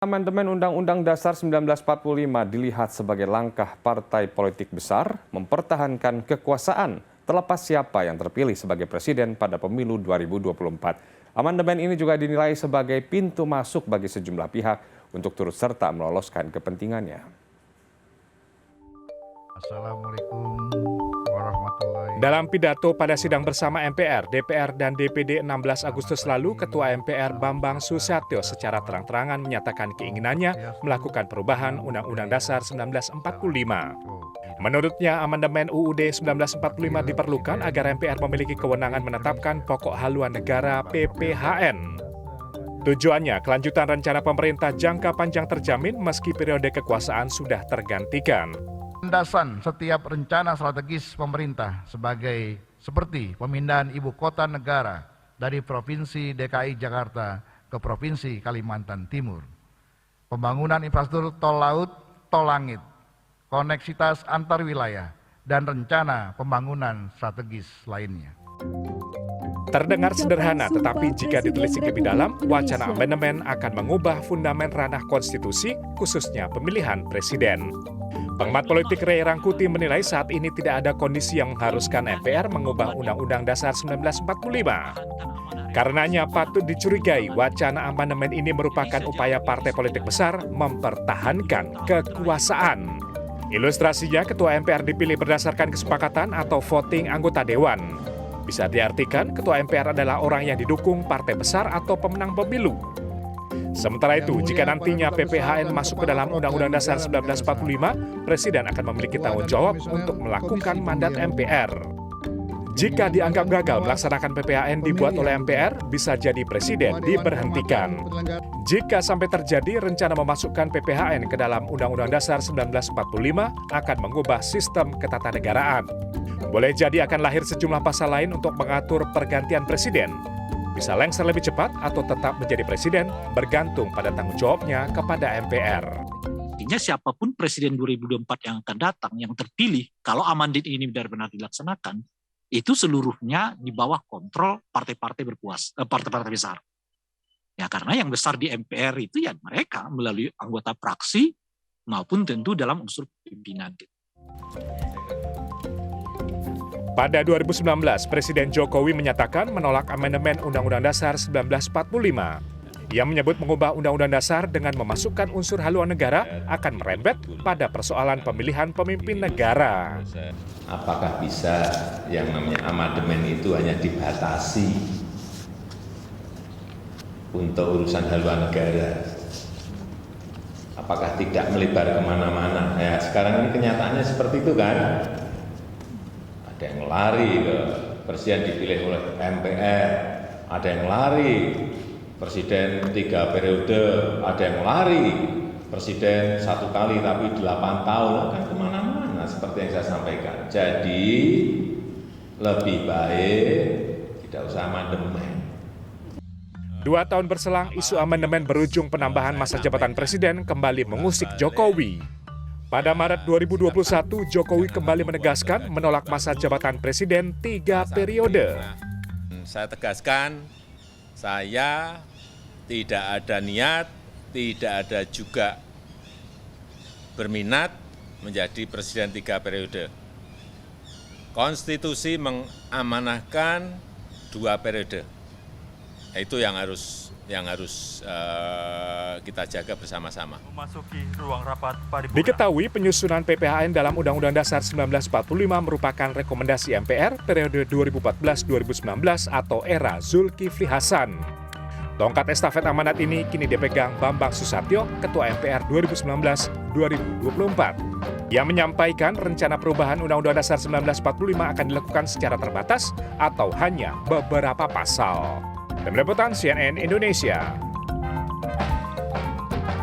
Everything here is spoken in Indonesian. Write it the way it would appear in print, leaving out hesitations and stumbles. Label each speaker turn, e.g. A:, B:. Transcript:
A: Amandemen Undang-Undang Dasar 1945 dilihat sebagai langkah partai politik besar mempertahankan kekuasaan terlepas siapa yang terpilih sebagai presiden pada pemilu 2024. Amandemen ini juga dinilai sebagai pintu masuk bagi sejumlah pihak untuk turut serta meloloskan kepentingannya.
B: Assalamualaikum warahmatullahi.
C: Dalam pidato pada sidang bersama MPR, DPR, dan DPD 16 Agustus lalu, Ketua MPR Bambang Susatyo secara terang-terangan menyatakan keinginannya melakukan perubahan Undang-Undang Dasar 1945. Menurutnya, amandemen UUD 1945 diperlukan agar MPR memiliki kewenangan menetapkan pokok haluan negara (PPHN). Tujuannya, kelanjutan rencana pemerintah jangka panjang terjamin meski periode kekuasaan sudah tergantikan.
B: Landasan setiap rencana strategis pemerintah seperti pemindahan ibu kota negara dari Provinsi DKI Jakarta ke Provinsi Kalimantan Timur, pembangunan infrastruktur tol laut, tol langit, koneksitas antar wilayah, dan rencana pembangunan strategis lainnya.
C: Terdengar sederhana, tetapi jika ditelisik lebih dalam, wacana amandemen akan mengubah fundamen ranah konstitusi, khususnya pemilihan presiden. Pengamat politik Ray Rangkuti menilai saat ini tidak ada kondisi yang mengharuskan MPR mengubah Undang-Undang Dasar 1945. Karenanya patut dicurigai wacana amandemen ini merupakan upaya partai politik besar mempertahankan kekuasaan. Ilustrasinya, Ketua MPR dipilih berdasarkan kesepakatan atau voting anggota Dewan. Bisa diartikan, Ketua MPR adalah orang yang didukung partai besar atau pemenang pemilu. Sementara itu, jika nantinya PPHN masuk ke dalam Undang-Undang Dasar 1945, Presiden akan memiliki tanggung jawab untuk melakukan mandat MPR. Jika dianggap gagal melaksanakan PPHN dibuat oleh MPR, bisa jadi Presiden diberhentikan. Jika sampai terjadi, rencana memasukkan PPHN ke dalam Undang-Undang Dasar 1945 akan mengubah sistem ketatanegaraan. Boleh jadi akan lahir sejumlah pasal lain untuk mengatur pergantian presiden. Bisa lengser lebih cepat atau tetap menjadi presiden bergantung pada tanggung jawabnya kepada MPR.
D: Artinya siapapun presiden 2024 yang akan datang, yang terpilih, kalau amandemen ini benar-benar dilaksanakan, itu seluruhnya di bawah kontrol partai-partai partai-partai besar. Ya, karena yang besar di MPR itu ya mereka melalui anggota fraksi maupun tentu dalam unsur pimpinan.
C: Pada 2019, Presiden Jokowi menyatakan menolak amandemen Undang-Undang Dasar 1945. Ia menyebut mengubah Undang-Undang Dasar dengan memasukkan unsur haluan negara akan merembet pada persoalan pemilihan pemimpin negara.
E: Apakah bisa yang namanya amandemen itu hanya dibatasi untuk urusan haluan negara? Apakah tidak melebar kemana-mana? Ya, sekarang ini kenyataannya seperti itu kan? Ada yang lari ke presiden dipilih oleh MPR, ada yang lari presiden 3 periode, ada yang lari presiden 1 kali tapi 8 tahun, kan kemana-mana seperti yang saya sampaikan. Jadi lebih baik tidak usah amandemen.
C: 2 tahun berselang, isu amandemen berujung penambahan masa jabatan presiden kembali mengusik Jokowi. Pada Maret 2021, Jokowi kembali menegaskan menolak masa jabatan presiden 3 periode.
E: Saya tegaskan, saya tidak ada niat, tidak ada juga berminat menjadi presiden 3 periode. Konstitusi mengamanahkan 2 periode. Itu yang harus kita jaga bersama-sama.
C: Diketahui penyusunan PPHN dalam Undang-Undang Dasar 1945 merupakan rekomendasi MPR periode 2014-2019 atau era Zulkifli Hasan. Tongkat estafet amanat ini kini dipegang Bambang Susatyo, Ketua MPR 2019-2024. Ia menyampaikan rencana perubahan Undang-Undang Dasar 1945 akan dilakukan secara terbatas atau hanya beberapa pasal. Tim Liputan CNN Indonesia.